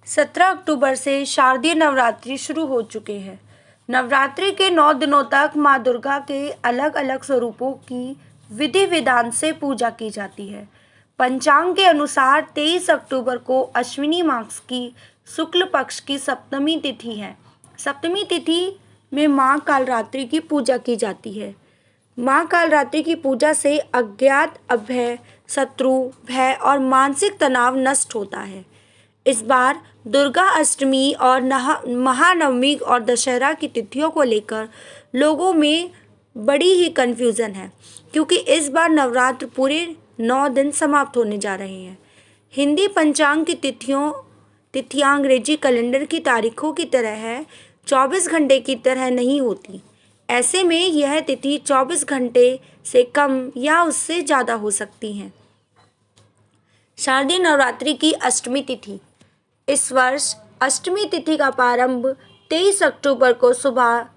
17 अक्टूबर से शारदीय नवरात्रि शुरू हो चुके हैं। नवरात्रि के 9 दिनों तक माँ दुर्गा के अलग अलग स्वरूपों की विधि विधान से पूजा की जाती है। पंचांग के अनुसार 23 अक्टूबर को अश्विनी मास की शुक्ल पक्ष की सप्तमी तिथि है। सप्तमी तिथि में माँ कालरात्रि की पूजा की जाती है। माँ कालरात्रि की पूजा से अज्ञात, अभय, शत्रु, भय और मानसिक तनाव नष्ट होता है। इस बार दुर्गा अष्टमी और महानवमी और दशहरा की तिथियों को लेकर लोगों में बड़ी ही कन्फ्यूज़न है, क्योंकि इस बार नवरात्र पूरे 9 दिन समाप्त होने जा रहे हैं। हिंदी पंचांग की तिथियां अंग्रेजी कैलेंडर की तारीखों की तरह है, 24 घंटे की तरह नहीं होती। ऐसे में यह तिथि 24 घंटे से कम या उससे ज़्यादा हो सकती हैं। शारदीय नवरात्रि की अष्टमी तिथि। इस वर्ष अष्टमी तिथि का प्रारंभ 23 अक्टूबर को सुबह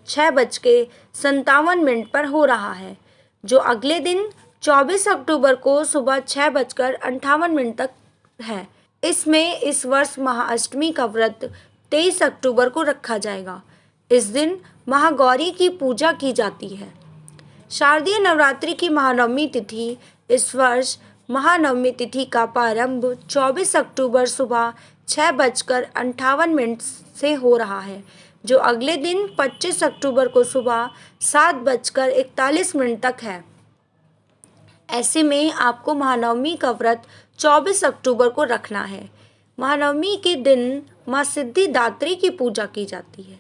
6:57 पर हो रहा है, जो अगले दिन 24 अक्टूबर को सुबह 6:58 तक है। इसमें इस वर्ष महाअष्टमी का व्रत 23 अक्टूबर को रखा जाएगा। इस दिन महागौरी की पूजा की जाती है। शारदीय नवरात्रि की महानवमी तिथि। इस वर्ष महानवमी तिथि का प्रारंभ 24 अक्टूबर सुबह 6:58 से हो रहा है, जो अगले दिन 25 अक्टूबर को सुबह 7:41 तक है। ऐसे में आपको महानवमी का व्रत 24 अक्टूबर को रखना है। महानवमी के दिन माँ सिद्धिदात्री की पूजा की जाती है।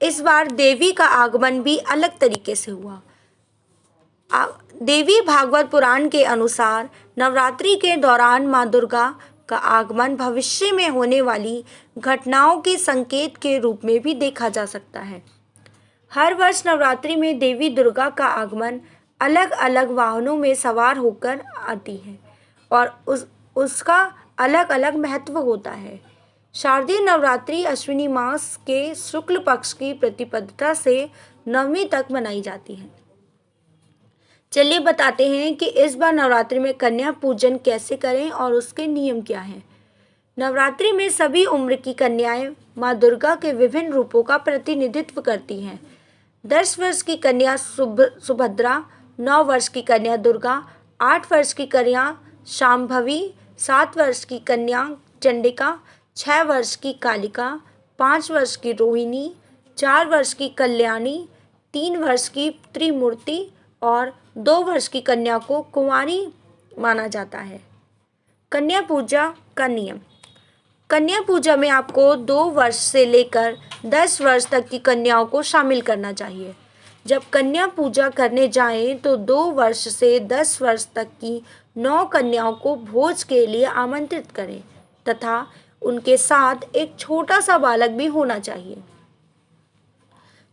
इस बार देवी का आगमन भी अलग तरीके से हुआ। देवी भागवत पुराण के अनुसार नवरात्रि के दौरान माँ दुर्गा का आगमन भविष्य में होने वाली घटनाओं के संकेत के रूप में भी देखा जा सकता है। हर वर्ष नवरात्रि में देवी दुर्गा का आगमन अलग अलग वाहनों में सवार होकर आती है और उसका अलग अलग महत्व होता है। शारदीय नवरात्रि अश्विनी मास के शुक्ल पक्ष की प्रतिपदता से नवमी तक मनाई जाती है। चलिए बताते हैं कि इस बार नवरात्रि में कन्या पूजन कैसे करें और उसके नियम क्या हैं। नवरात्रि में सभी उम्र की कन्याएं माँ दुर्गा के विभिन्न रूपों का प्रतिनिधित्व करती हैं। 10 वर्ष की कन्या सुभद्रा, 9 वर्ष की कन्या दुर्गा, 8 वर्ष की कन्या शांभवी, 7 वर्ष की कन्या चंडिका, 6 वर्ष की कालिका, 5 वर्ष की रोहिणी, 4 वर्ष की कल्याणी, 3 वर्ष की त्रिमूर्ति और 2 वर्ष की कन्या को कुंवारी माना जाता है। कन्या पूजा का नियम। कन्या पूजा में आपको 2 वर्ष से लेकर 10 वर्ष तक की कन्याओं को शामिल करना चाहिए। जब कन्या पूजा करने जाएं तो 2 वर्ष से 10 वर्ष तक की 9 कन्याओं को भोज के लिए आमंत्रित करें तथा उनके साथ एक छोटा सा बालक भी होना चाहिए।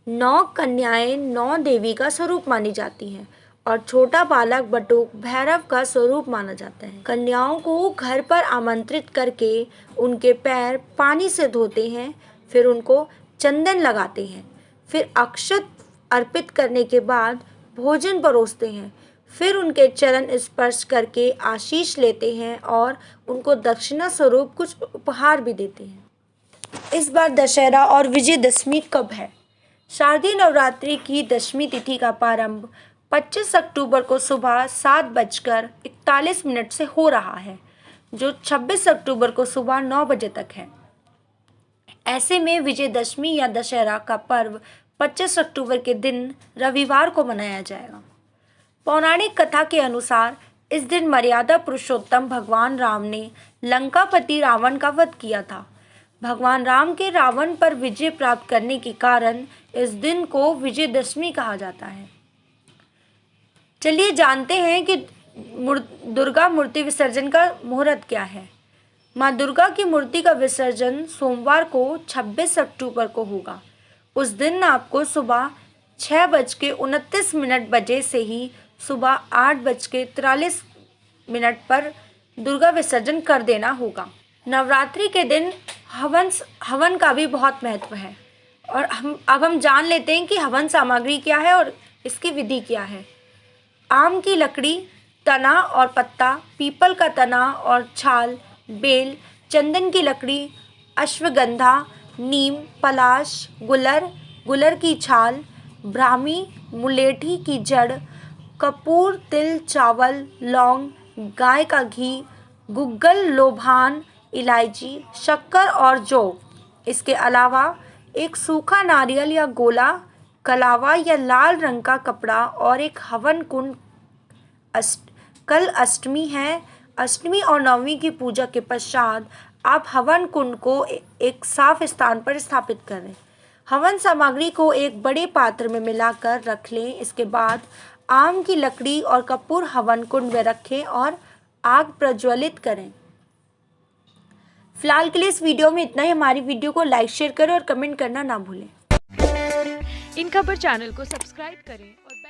9 कन्याएं 9 देवी का स्वरूप मानी जाती हैं और छोटा बालक बटुक भैरव का स्वरूप माना जाता है। कन्याओं को घर पर आमंत्रित करके उनके पैर पानी से धोते हैं, फिर उनको चंदन लगाते हैं, फिर अक्षत अर्पित करने के बाद भोजन परोसते हैं, फिर उनके चरण स्पर्श करके आशीष लेते हैं और उनको दक्षिणा स्वरूप कुछ उपहार भी देते हैं। इस बार दशहरा और विजयदशमी कब है? शारदीय नवरात्रि की दशमी तिथि का प्रारंभ 25 अक्टूबर को सुबह 7:41 से हो रहा है, जो 26 अक्टूबर को सुबह 9 बजे तक है। ऐसे में विजयदशमी या दशहरा का पर्व 25 अक्टूबर के दिन रविवार को मनाया जाएगा। पौराणिक कथा के अनुसार इस दिन मर्यादा पुरुषोत्तम भगवान राम ने लंकापति रावण का वध किया था। भगवान राम के रावण पर विजय प्राप्त करने के कारण इस दिन को विजयदशमी कहा जाता है। चलिए जानते हैं कि दुर्गा मूर्ति विसर्जन का मुहूर्त क्या है। माँ दुर्गा की मूर्ति का विसर्जन सोमवार को 26 अक्टूबर को होगा। उस दिन आपको सुबह 6:29 बजे से ही सुबह 8:43 पर दुर्गा विसर्जन कर देना होगा। नवरात्रि के दिन हवन का भी बहुत महत्व है और हम जान लेते हैं कि हवन सामग्री क्या है और इसकी विधि क्या है। आम की लकड़ी, तना और पत्ता, पीपल का तना और छाल, बेल, चंदन की लकड़ी, अश्वगंधा, नीम, पलाश, गुलर, गुलर की छाल, ब्राह्मी, मुलेठी की जड़, कपूर, तिल, चावल, लौंग, गाय का घी, गुग्गल, लोबान, इलायची, शक्कर और जौ। इसके अलावा एक सूखा नारियल या गोला, कलावा या लाल रंग का कपड़ा और एक हवन कुंड। कल अष्टमी है। अष्टमी और नवमी की पूजा के पश्चात आप हवन कुंड को एक साफ स्थान पर स्थापित करें। हवन सामग्री को एक बड़े पात्र में मिलाकर रख लें। इसके बाद आम की लकड़ी और कपूर हवन कुंड में रखें और आग प्रज्वलित करें। फिलहाल के लिए इस वीडियो में इतना ही। हमारी वीडियो को लाइक, शेयर करें और कमेंट करना ना भूलें। इन खबर चैनल को सब्सक्राइब करें और